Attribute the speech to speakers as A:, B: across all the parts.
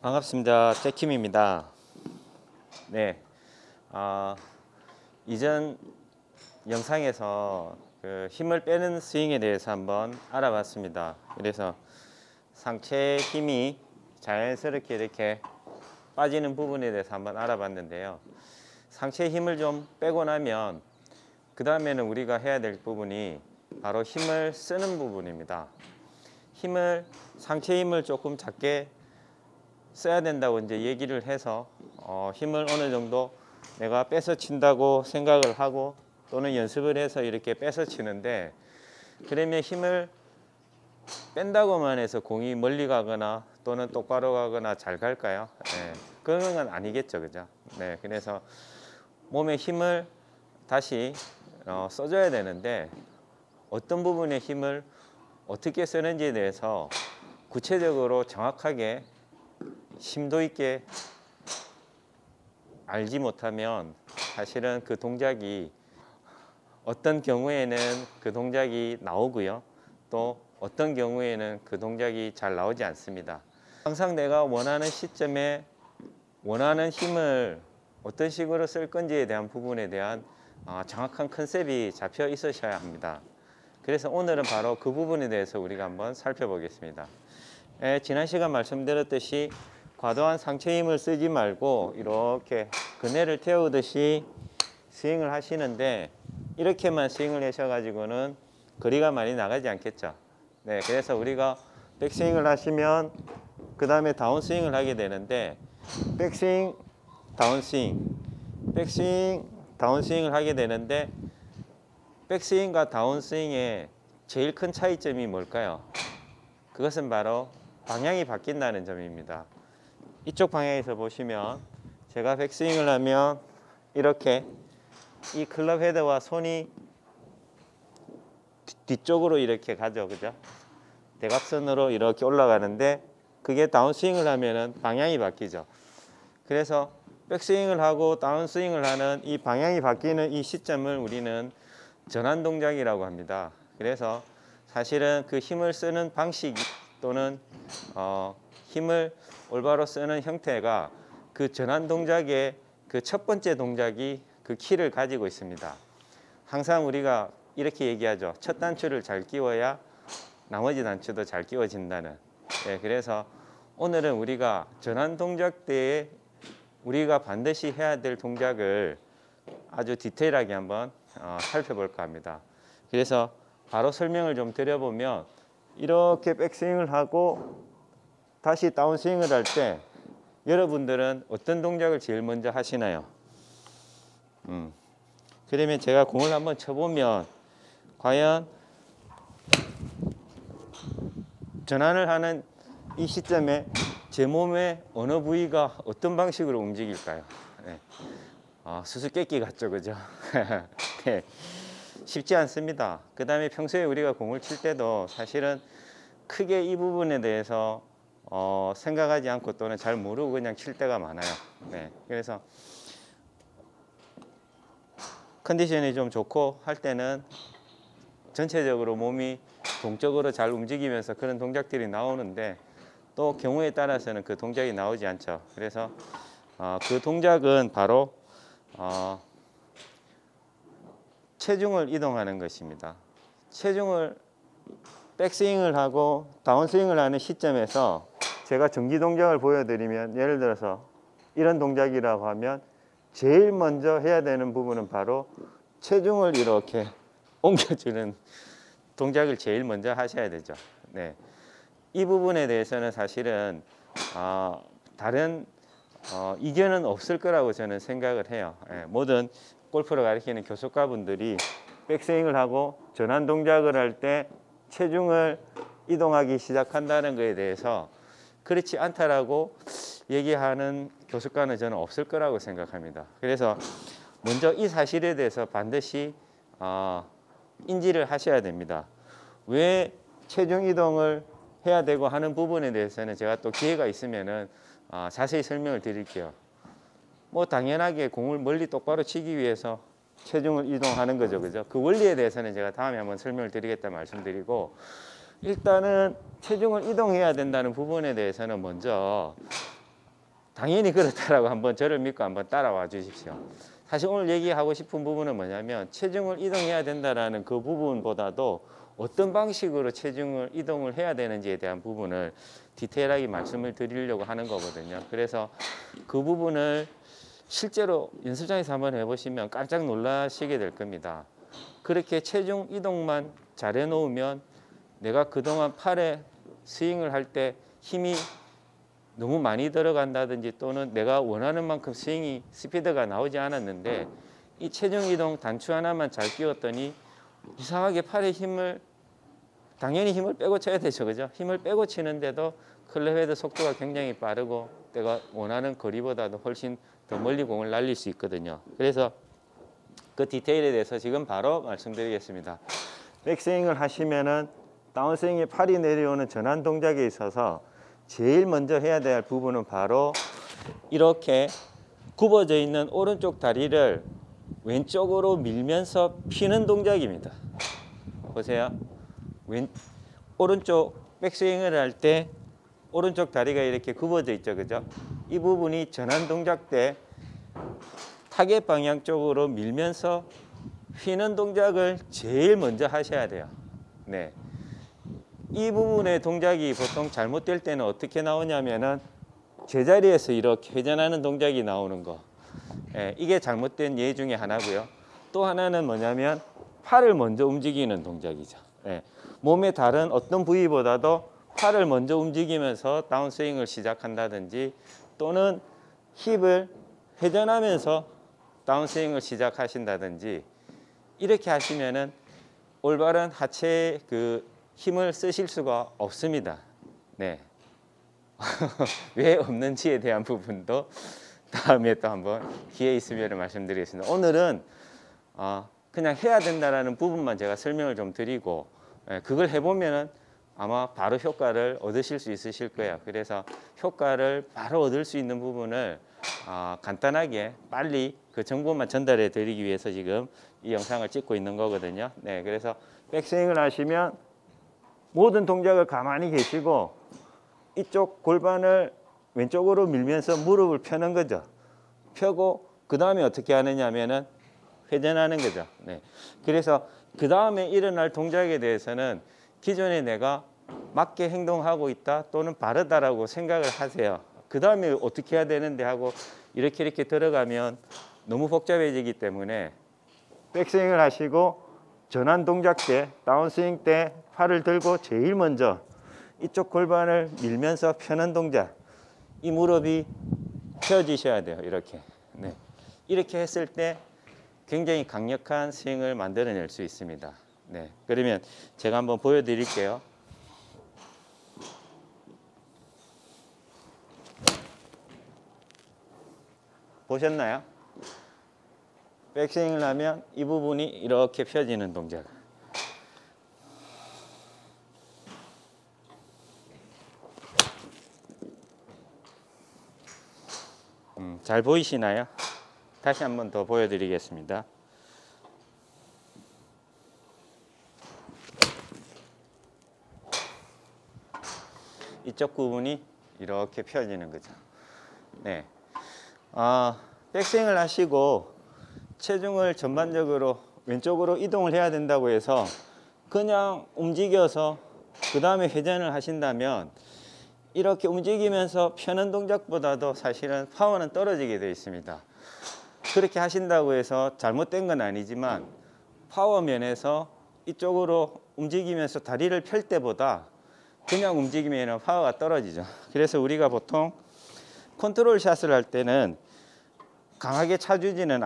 A: 반갑습니다. 잭킴입니다. 네, 이전 영상에서 그 힘을 빼는 스윙에 대해서 한번 알아봤습니다. 그래서 상체의 힘이 자연스럽게 이렇게 빠지는 부분에 대해서 한번 알아봤는데요. 상체의 힘을 좀 빼고 나면 그 다음에는 우리가 해야 될 부분이 바로 힘을 쓰는 부분입니다. 상체 힘을 조금 작게 써야 된다고 이제 얘기를 해서 힘을 어느 정도 내가 빼서 친다고 생각을 하고 또는 연습을 해서 이렇게 빼서 치는데, 그러면 힘을 뺀다고만 해서 공이 멀리 가거나 또는 똑바로 가거나 잘 갈까요? 네, 그런 건 아니겠죠, 그죠? 네, 그래서 몸에 힘을 다시 써줘야 되는데, 어떤 부분에 힘을 어떻게 쓰는지에 대해서 구체적으로 정확하게 심도 있게 알지 못하면 사실은 그 동작이 어떤 경우에는 그 동작이 나오고요, 또 어떤 경우에는 그 동작이 잘 나오지 않습니다. 항상 내가 원하는 시점에 원하는 힘을 어떤 식으로 쓸 건지에 대한 부분에 대한 정확한 컨셉이 잡혀 있으셔야 합니다. 그래서 오늘은 바로 그 부분에 대해서 우리가 한번 살펴보겠습니다. 지난 시간 말씀드렸듯이 과도한 상체 힘을 쓰지 말고 이렇게 그네를 태우듯이 스윙을 하시는데, 이렇게만 스윙을 하셔가지고는 거리가 많이 나가지 않겠죠. 네, 그래서 우리가 백스윙을 하시면 그 다음에 다운스윙을 하게 되는데, 백스윙, 다운스윙, 백스윙, 다운스윙을 하게 되는데, 백스윙과 다운스윙의 제일 큰 차이점이 뭘까요? 그것은 바로 방향이 바뀐다는 점입니다. 이쪽 방향에서 보시면 제가 백스윙을 하면 이렇게 이 클럽 헤드와 손이 뒤쪽으로 이렇게 가죠, 그죠? 대각선으로 이렇게 올라가는데, 그게 다운스윙을 하면은 방향이 바뀌죠. 그래서 백스윙을 하고 다운스윙을 하는 이 방향이 바뀌는 이 시점을 우리는 전환 동작이라고 합니다. 그래서 사실은 그 힘을 쓰는 방식 또는 힘을 올바로 쓰는 형태가 그 전환 동작의 그 첫 번째 동작이 그 키를 가지고 있습니다. 항상 우리가 이렇게 얘기하죠. 첫 단추를 잘 끼워야 나머지 단추도 잘 끼워진다는. 네, 그래서 오늘은 우리가 전환 동작 때에 우리가 반드시 해야 될 동작을 아주 디테일하게 한번 살펴볼까 합니다. 그래서 바로 설명을 좀 드려보면, 이렇게 백스윙을 하고 다시 다운스윙을 할 때 여러분들은 어떤 동작을 제일 먼저 하시나요? 그러면 제가 공을 한번 쳐보면 과연 전환을 하는 이 시점에 제 몸의 어느 부위가 어떤 방식으로 움직일까요? 네. 수수께끼 같죠, 그죠? 네. 쉽지 않습니다. 그 다음에 평소에 우리가 공을 칠 때도 사실은 크게 이 부분에 대해서 생각하지 않고 또는 잘 모르고 그냥 칠 때가 많아요. 네. 그래서 컨디션이 좀 좋고 할 때는 전체적으로 몸이 동적으로 잘 움직이면서 그런 동작들이 나오는데, 또 경우에 따라서는 그 동작이 나오지 않죠. 그래서 그 동작은 바로 체중을 이동하는 것입니다. 체중을 백스윙을 하고 다운스윙을 하는 시점에서 제가 정지 동작을 보여드리면, 예를 들어서 이런 동작이라고 하면 제일 먼저 해야 되는 부분은 바로 체중을 이렇게 옮겨주는 동작을 제일 먼저 하셔야 되죠. 네. 이 부분에 대해서는 사실은 다른 이견은 없을 거라고 저는 생각을 해요. 예, 모든 골프를 가르치는 교수가분들이 백스윙을 하고 전환 동작을 할 때 체중을 이동하기 시작한다는 것에 대해서 그렇지 않다라고 얘기하는 교수가는 저는 없을 거라고 생각합니다. 그래서 먼저 이 사실에 대해서 반드시 인지를 하셔야 됩니다. 왜 체중 이동을 해야 되고 하는 부분에 대해서는 제가 또 기회가 있으면은 자세히 설명을 드릴게요. 뭐 당연하게 공을 멀리 똑바로 치기 위해서 체중을 이동하는 거죠, 그죠? 그 원리에 대해서는 제가 다음에 한번 설명을 드리겠다 말씀드리고, 일단은 체중을 이동해야 된다는 부분에 대해서는 먼저 당연히 그렇다라고 한번 저를 믿고 한번 따라와 주십시오. 사실 오늘 얘기하고 싶은 부분은 뭐냐면 체중을 이동해야 된다라는 그 부분보다도 어떤 방식으로 체중을 이동을 해야 되는지에 대한 부분을 디테일하게 말씀을 드리려고 하는 거거든요. 그래서 그 부분을 실제로 연습장에서 한번 해보시면 깜짝 놀라시게 될 겁니다. 그렇게 체중 이동만 잘 해놓으면 내가 그동안 팔에 스윙을 할 때 힘이 너무 많이 들어간다든지 또는 내가 원하는 만큼 스윙이 스피드가 나오지 않았는데 이 체중 이동 단추 하나만 잘 끼웠더니 이상하게 팔에 힘을 당연히 힘을 빼고 쳐야 되죠, 그죠? 힘을 빼고 치는데도 클럽 헤드 속도가 굉장히 빠르고 내가 원하는 거리보다도 훨씬 더 멀리 공을 날릴 수 있거든요. 그래서 그 디테일에 대해서 지금 바로 말씀드리겠습니다. 백스윙을 하시면은 다운스윙에 팔이 내려오는 전환 동작에 있어서 제일 먼저 해야 될 부분은 바로 이렇게 굽어져 있는 오른쪽 다리를 왼쪽으로 밀면서 피는 동작입니다. 보세요. 오른쪽 백스윙을 할 때 오른쪽 다리가 이렇게 굽어져 있죠, 그죠? 이 부분이 전환 동작 때 타겟 방향 쪽으로 밀면서 휘는 동작을 제일 먼저 하셔야 돼요. 네. 이 부분의 동작이 보통 잘못될 때는 어떻게 나오냐면은 제자리에서 이렇게 회전하는 동작이 나오는 거. 예, 이게 잘못된 예 중에 하나고요. 또 하나는 뭐냐면 팔을 먼저 움직이는 동작이죠. 예, 몸의 다른 어떤 부위보다도 팔을 먼저 움직이면서 다운스윙을 시작한다든지 또는 힙을 회전하면서 다운스윙을 시작하신다든지 이렇게 하시면은 올바른 하체 그 힘을 쓰실 수가 없습니다. 네. 왜 없는지에 대한 부분도 다음에 또 한번 기회 있으면 말씀드리겠습니다. 오늘은 그냥 해야 된다라는 부분만 제가 설명을 좀 드리고 그걸 해보면은 아마 바로 효과를 얻으실 수 있으실 거예요. 그래서 효과를 바로 얻을 수 있는 부분을 간단하게 빨리 그 정보만 전달해 드리기 위해서 지금 이 영상을 찍고 있는 거거든요. 네, 그래서 백스윙을 하시면 모든 동작을 가만히 계시고 이쪽 골반을 왼쪽으로 밀면서 무릎을 펴는 거죠. 펴고 그 다음에 어떻게 하느냐 하면은 회전하는 거죠. 네. 그래서 그 다음에 일어날 동작에 대해서는 기존에 내가 맞게 행동하고 있다 또는 바르다라고 생각을 하세요. 그 다음에 어떻게 해야 되는데 하고 이렇게 들어가면 너무 복잡해지기 때문에 백스윙을 하시고 전환 동작 때 다운스윙 때 팔을 들고 제일 먼저 이쪽 골반을 밀면서 펴는 동작, 이 무릎이 펴지셔야 돼요. 이렇게. 네. 이렇게 했을 때 굉장히 강력한 스윙을 만들어낼 수 있습니다. 네. 그러면 제가 한번 보여드릴게요. 보셨나요? 백스윙을 하면 이 부분이 이렇게 펴지는 동작. 잘 보이시나요? 다시 한번 더 보여드리겠습니다. 이쪽 부분이 이렇게 펴지는 거죠. 네. 백스윙을 하시고 체중을 전반적으로 왼쪽으로 이동을 해야 된다고 해서 그냥 움직여서 그 다음에 회전을 하신다면 이렇게 움직이면서 펴는 동작보다도 사실은 파워는 떨어지게 되어 있습니다. 그렇게 하신다고 해서 잘못된 건 아니지만 파워 면에서 이쪽으로 움직이면서 다리를 펼 때보다 그냥 움직이면 파워가 떨어지죠. 그래서 우리가 보통 컨트롤 샷을 할 때는 강하게 차주지는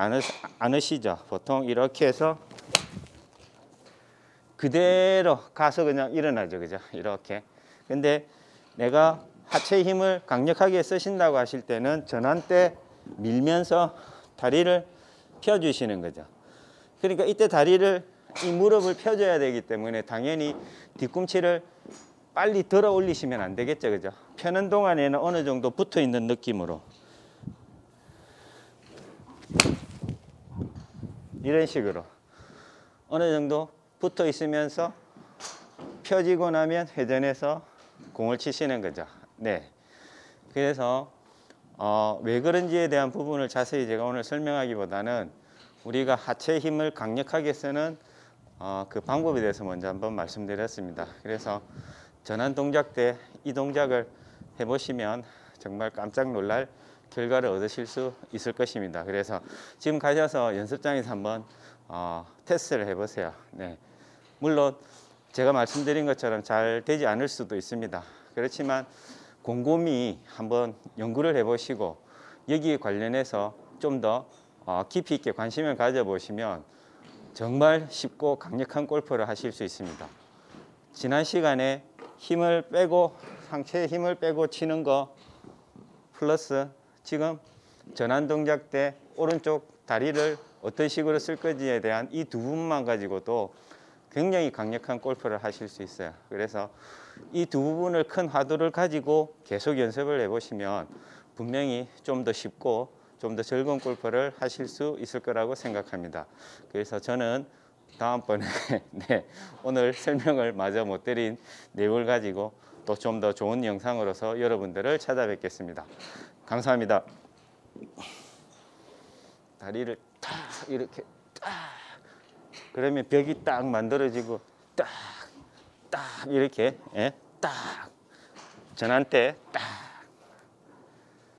A: 않으시죠. 보통 이렇게 해서 그대로 가서 그냥 일어나죠. 그죠? 이렇게. 근데 내가 하체 힘을 강력하게 쓰신다고 하실 때는 전환 때 밀면서 다리를 펴주시는 거죠. 그러니까 이때 다리를, 이 무릎을 펴줘야 되기 때문에 당연히 뒤꿈치를 빨리 들어 올리시면 안 되겠죠. 그죠? 펴는 동안에는 어느 정도 붙어 있는 느낌으로. 이런 식으로. 어느 정도 붙어 있으면서 펴지고 나면 회전해서 공을 치시는 거죠. 네. 그래서 왜 그런지에 대한 부분을 자세히 제가 오늘 설명하기보다는 우리가 하체 힘을 강력하게 쓰는 그 방법에 대해서 먼저 한번 말씀드렸습니다. 그래서 전환 동작 때 이 동작을 해보시면 정말 깜짝 놀랄 결과를 얻으실 수 있을 것입니다. 그래서 지금 가셔서 연습장에서 한번 테스트를 해보세요. 네. 물론 제가 말씀드린 것처럼 잘 되지 않을 수도 있습니다. 그렇지만 곰곰이 한번 연구를 해보시고 여기에 관련해서 좀 더 깊이 있게 관심을 가져보시면 정말 쉽고 강력한 골프를 하실 수 있습니다. 지난 시간에 힘을 빼고 상체에 힘을 빼고 치는 거 플러스 지금 전환 동작 때 오른쪽 다리를 어떤 식으로 쓸 건지에 대한 이 두 부분만 가지고도 굉장히 강력한 골프를 하실 수 있어요. 그래서 이 두 부분을 큰 화두를 가지고 계속 연습을 해보시면 분명히 좀 더 쉽고 좀 더 즐거운 골프를 하실 수 있을 거라고 생각합니다. 그래서 저는 다음번에 네, 오늘 설명을 마저 못 드린 내용을 가지고 또 좀 더 좋은 영상으로서 여러분들을 찾아뵙겠습니다. 감사합니다. 다리를 딱 이렇게 딱 그러면 벽이 딱 만들어지고 딱 이렇게 딱 전환 때 딱